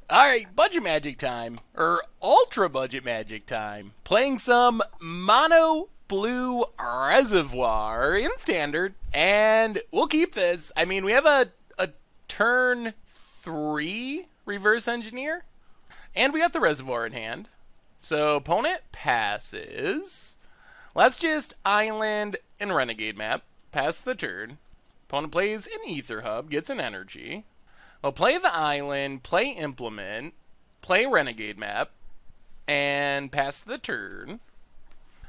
Alright, budget magic time. Or ultra budget magic time. Playing some mono blue reservoir in standard. And we'll keep this. I mean, we have a turn 3 reverse engineer. And we got the reservoir in hand. So opponent passes. Let's just island and renegade map. Pass the turn. Opponent plays an ether hub, gets an energy. Well, play the island, play implement, play renegade map, and pass the turn.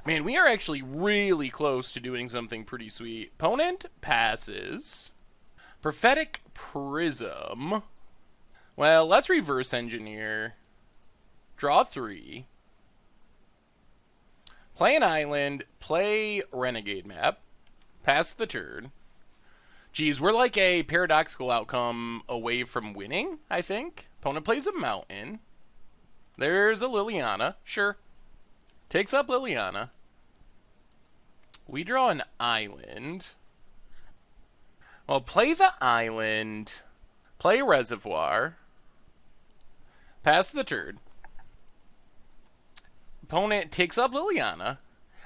Man, we are actually really close to doing something pretty sweet. Opponent passes. Prophetic Prism. Well, let's reverse engineer. Draw 3. Play an island, play renegade map, pass the turn. Geez, we're like a paradoxical outcome away from winning, I think. Opponent plays a mountain. There's a Liliana, sure. Takes up Liliana. We draw an island. Well, play the island, play reservoir, pass the turn. Opponent takes up Liliana.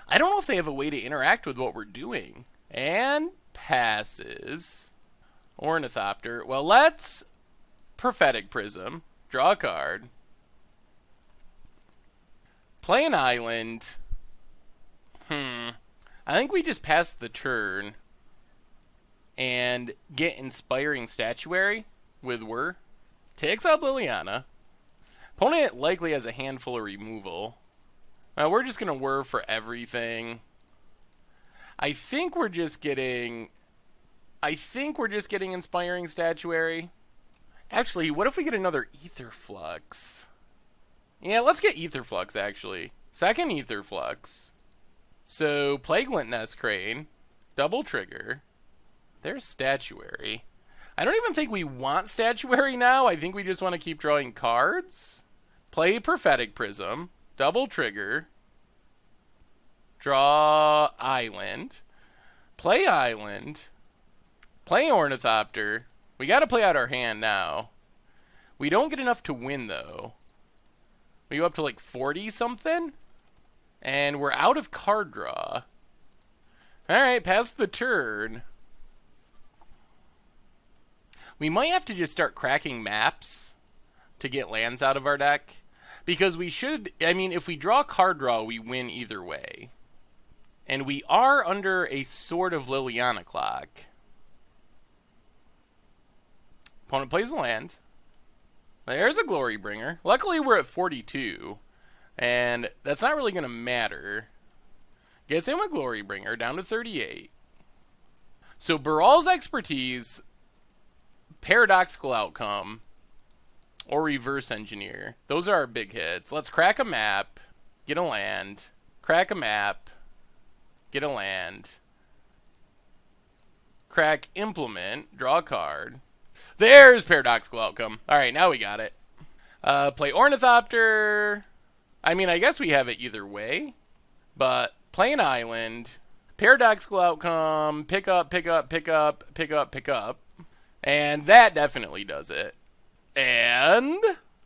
I don't know if they have a way to interact with what we're doing. And passes. Ornithopter. Well, let's Prophetic Prism. Draw a card. Play an island. I think we just pass the turn and get Inspiring Statuary with Whir. Takes up Liliana. Opponent likely has a handful of removal. We're just going to whir for everything. I think we're just getting Inspiring Statuary. Actually, what if we get another Ether Flux? Yeah, let's get Ether Flux, actually. Second Ether Flux. So, play Glintnest Crane. Double trigger. There's Statuary. I don't even think we want Statuary now. I think we just want to keep drawing cards. Play Prophetic Prism. Double trigger. Draw island. Play island. Play Ornithopter. We got to play out our hand now. We don't get enough to win, though. We go up to like 40 something. And we're out of card draw. Alright, pass the turn. We might have to just start cracking maps to get lands out of our deck. Because we should, I mean, if we draw card draw, we win either way. And we are under a sort of Liliana clock. Opponent plays a land. There's a Glory Bringer. Luckily, we're at 42. And that's not really going to matter. Gets in with Glory Bringer, down to 38. So, Baral's Expertise, Paradoxical Outcome, or Reverse Engineer. Those are our big hits. Let's crack a map, get a land, crack a map, get a land, crack Implement, draw a card. There's Paradoxical Outcome. Alright, now we got it. Play Ornithopter. I mean, I guess we have it either way. But play an island. Paradoxical Outcome. Pick up, pick up, pick up, pick up, pick up. And that definitely does it. And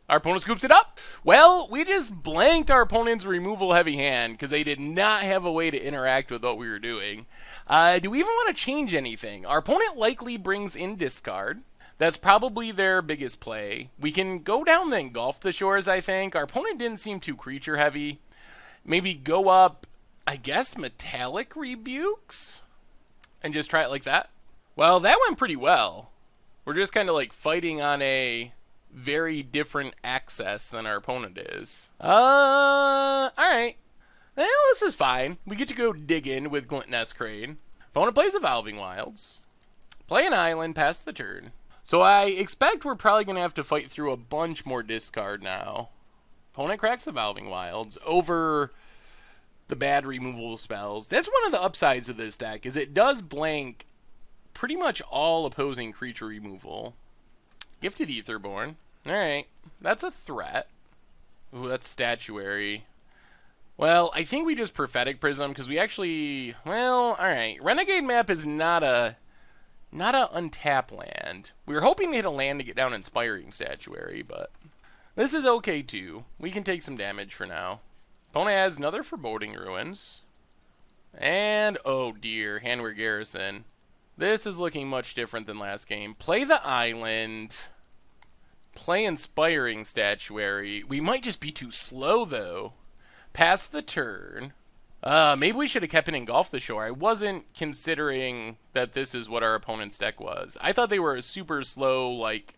our opponent scoops it up. Well, we just blanked our opponent's removal heavy hand because they did not have a way to interact with what we were doing. Do we even want to change anything? Our opponent likely brings in discard. That's probably their biggest play. We can go down the Engulf the Shores, I think. Our opponent didn't seem too creature heavy. Maybe go up, I guess, Metallic Rebukes? And just try it like that. Well, that went pretty well. We're just kind of like fighting on a very different access than our opponent is. Alright. Well, this is fine. We get to go dig in with Glintnest Crane. Opponent plays Evolving Wilds. Play an island, pass the turn. So I expect we're probably going to have to fight through a bunch more discard now. Opponent cracks Evolving Wilds over the bad removal spells. That's one of the upsides of this deck, is it does blank pretty much all opposing creature removal. Gifted Aetherborn. Alright, that's a threat. Ooh, that's Statuary. Well, I think we just Prophetic Prism, because we actually... Well, alright. Renegade Map is not a untap land. We were hoping to hit a land to get down Inspiring Statuary, but... This is okay too. We can take some damage for now. Opponent has another Foreboding Ruins. And, oh dear, Handwear Garrison. This is looking much different than last game. Play the Island. Play Inspiring Statuary. We might just be too slow, though. Pass the turn. Maybe we should have kept it Engulf the Shore. I wasn't considering that this is what our opponent's deck was. I thought they were a super slow, like,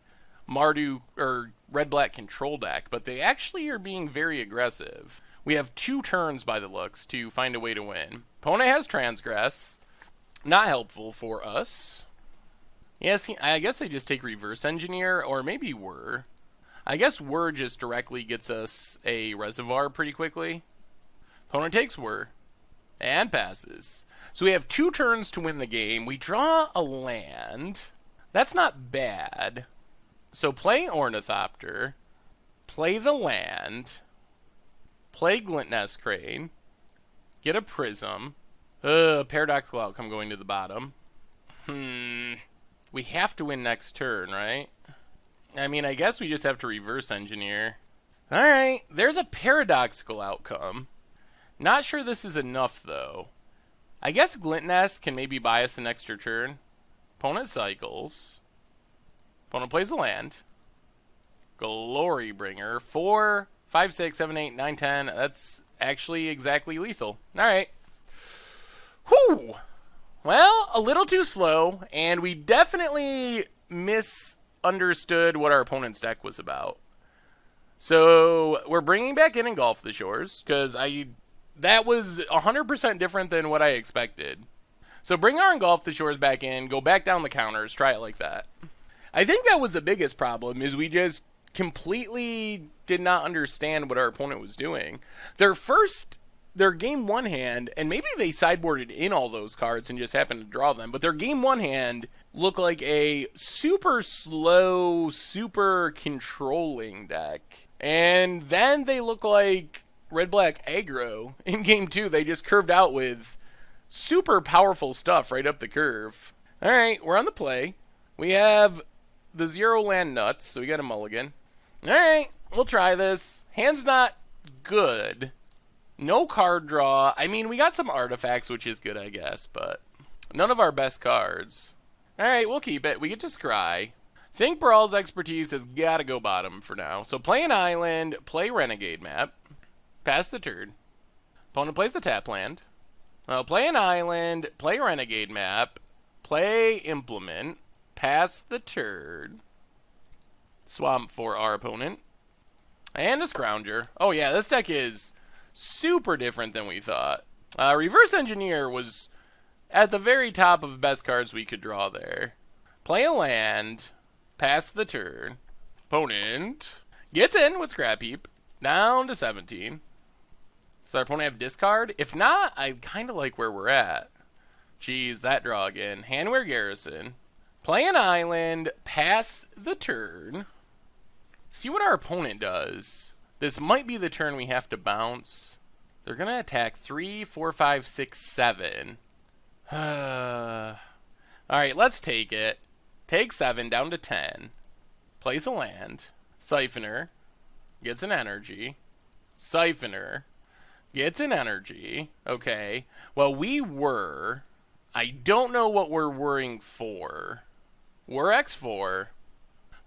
Mardu or red-black control deck, but they actually are being very aggressive. We have 2 turns by the looks to find a way to win. Opponent has Transgress. Not helpful for us. Yes, I guess they just take Reverse Engineer, or maybe Whir. I guess Whir just directly gets us a Reservoir pretty quickly. Opponent takes Whir. And passes. So we have 2 turns to win the game. We draw a land. That's not bad. So play Ornithopter. Play the land. Play Glintnest Crane. Get a Prism. Paradoxical Outcome going to the bottom. We have to win next turn, right? I mean, I guess we just have to Reverse Engineer. Alright, there's a Paradoxical Outcome. Not sure this is enough, though. I guess Glintnest can maybe buy us an extra turn. Opponent cycles. Opponent plays the land. Glorybringer. 4, 5, 6, 7, 8, 9, 10. That's actually exactly lethal. Alright. Whew! Well, a little too slow, and we definitely misunderstood what our opponent's deck was about. So, we're bringing back in Engulf the Shores, because that was 100% different than what I expected. So bring our Engulf the Shores back in, go back down the counters, try it like that. I think that was the biggest problem, is we just completely did not understand what our opponent was doing. Their game 1 hand, and maybe they sideboarded in all those cards and just happened to draw them, but their game 1 hand looked like a super slow, super controlling deck. And then they look like red-black aggro. In game 2, they just curved out with super powerful stuff right up the curve. Alright, we're on the play. We have the 0 land nuts, so we got a mulligan. Alright, we'll try this. Hand's not good. No card draw. I mean, we got some artifacts, which is good, I guess, but none of our best cards. Alright, we'll keep it. We get to scry. Think Brawl's expertise has got to go bottom for now. So play an island, play Renegade Map, pass the turn. Opponent plays a tap land. Well, play an island, play Renegade Map, play Implement, pass the turn. Swamp for our opponent. And a Scrounger. Oh yeah, this deck is super different than we thought. Reverse Engineer was at the very top of the best cards we could draw there. Play a land, pass the turn. Opponent gets in with Scrap Heap, down to 17. Does our opponent have discard? If not, I kind of like where we're at. Jeez, that draw again. Handwear Garrison. Play an island, pass the turn. See what our opponent does. This might be the turn we have to bounce. They're going to attack 3, 4, 5, 6, 7. Alright, let's take it. Take 7 down to 10. Place a land. Siphoner. Gets an energy. Siphoner. Gets an energy. Okay. Well, I don't know what we're worrying for. We're X4.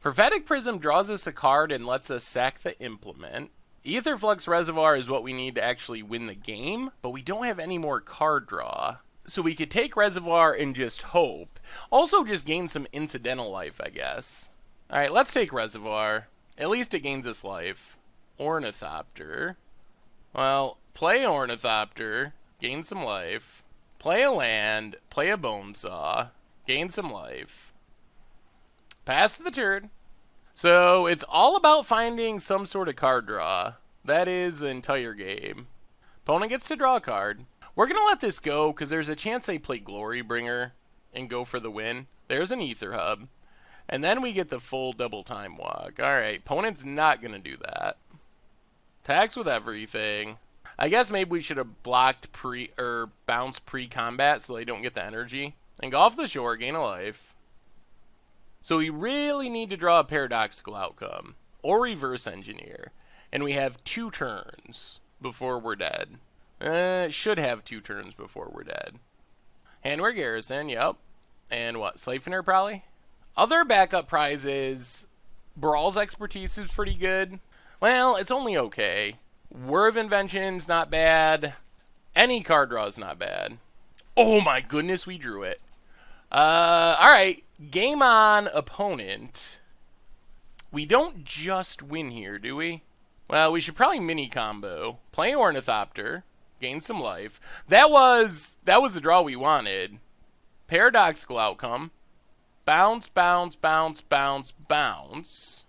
Prophetic Prism draws us a card and lets us sack the Implement. Aetherflux Reservoir is what we need to actually win the game, but we don't have any more card draw. So we could take Reservoir and just hope. Also just gain some incidental life, I guess. Alright, let's take Reservoir. At least it gains us life. Ornithopter. Well, play Ornithopter. Gain some life. Play a land. Play a Bonesaw. Gain some life. Pass the turn. So it's all about finding some sort of card draw. That is the entire game. Opponent gets to draw a card. We're going to let this go because there's a chance they play Glorybringer and go for the win. There's an Ether Hub. And then we get the full double time walk. Alright, opponent's not going to do that. Attacks with everything. I guess maybe we should have blocked bounced pre-combat so they don't get the energy. Engulf the Shore, gain a life. So we really need to draw a paradoxical outcome. or Reverse Engineer. And we have 2 turns before we're dead. Should have 2 turns before we're dead. Handwear Garrison, yep. And what, Siphoner probably? Other backup prizes, Brawl's expertise is pretty good. Well, it's only okay. Whir of Invention's not bad. Any card draw is not bad. Oh my goodness, we drew it. Alright, game on, opponent. We don't just win here, do we? Well, we should probably mini combo. Play Ornithopter, gain some life. That was the draw we wanted. Paradoxical outcome. Bounce, bounce, bounce, bounce, bounce.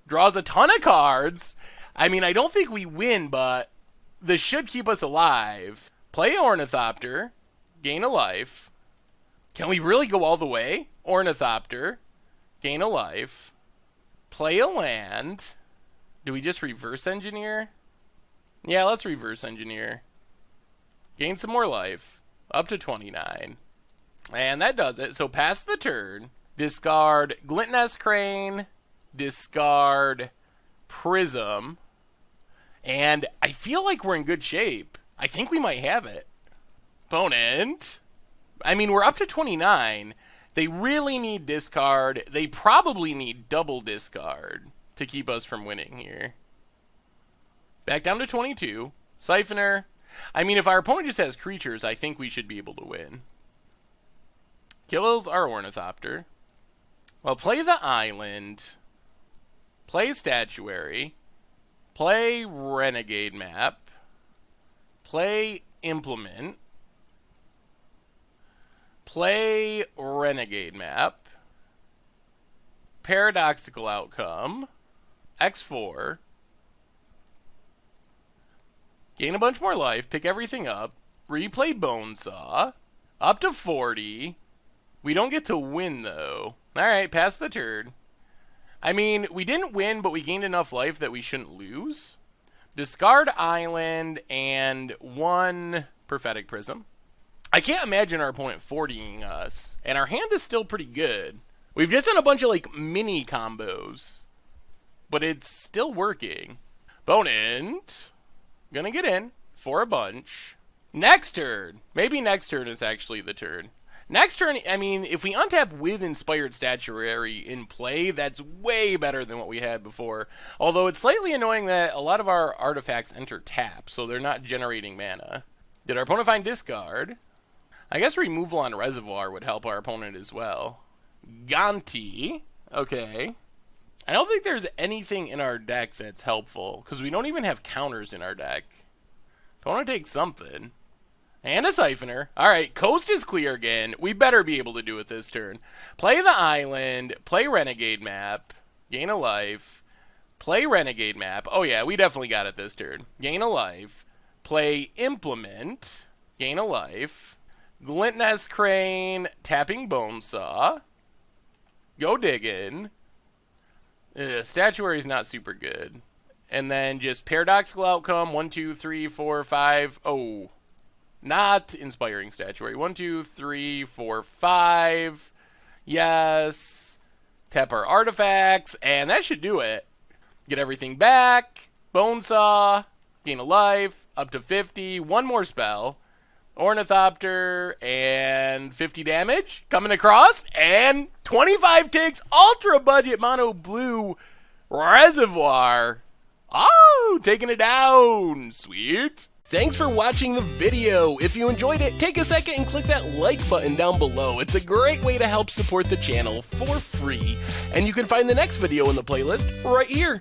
Draws a ton of cards. I mean, I don't think we win, but this should keep us alive. Play Ornithopter, gain a life. Can we really go all the way? Ornithopter, gain a life. Play a land. Do we just reverse engineer? Yeah, let's reverse engineer. Gain some more life. Up to 29. And that does it. So pass the turn. Discard Glintnest Crane. Discard Prism. And I feel like we're in good shape. I think we might have it. Opponent. I mean, we're up to 29. They really need discard. They probably need double discard to keep us from winning here. Back down to 22. Siphoner. I mean, if our opponent just has creatures, I think we should be able to win. Kills our Ornithopter. Well, play the Island. Play Statuary. Play Renegade Map. Play Implement. Play Renegade Map. Paradoxical Outcome. X4. Gain a bunch more life. Pick everything up. Replay Bonesaw. Up to 40. We don't get to win, though. Alright, pass the turn. I mean, we didn't win, but we gained enough life that we shouldn't lose. Discard Island and 1 Prophetic Prism. I can't imagine our opponent 40ing us. And our hand is still pretty good. We've just done a bunch of, like, mini combos. But it's still working. Opponent. Gonna get in for a bunch. Next turn. Maybe next turn is actually the turn. Next turn, I mean, if we untap with Inspired Statuary in play, that's way better than what we had before. Although it's slightly annoying that a lot of our artifacts enter tap, so they're not generating mana. Did our opponent find discard? I guess removal on Reservoir would help our opponent as well. Ganti. Okay. I don't think there's anything in our deck that's helpful, because we don't even have counters in our deck. Opponent takes something. And a Siphoner. Alright, coast is clear again. We better be able to do it this turn. Play the Island. Play Renegade Map. Gain a life. Play Renegade Map. Oh yeah, we definitely got it this turn. Gain a life. Play Implement. Gain a life. Glintnest Crane. Tapping Bonesaw. Go diggin'. Statuary is not super good. And then just Paradoxical Outcome. 1, 2, 3, 4, 5. Oh. Not Inspiring Statuary. 1, 2, 3, 4, 5. Yes. Tap our artifacts. And that should do it. Get everything back. Bonesaw. Gain a life. Up to 50. 1 more spell. Ornithopter. And 50 damage. Coming across. And 25 ticks. Ultra budget mono blue Reservoir. Oh, taking it down. Sweet. Thanks for watching the video. If you enjoyed it, take a second and click that like button down below. It's a great way to help support the channel for free. And you can find the next video in the playlist right here.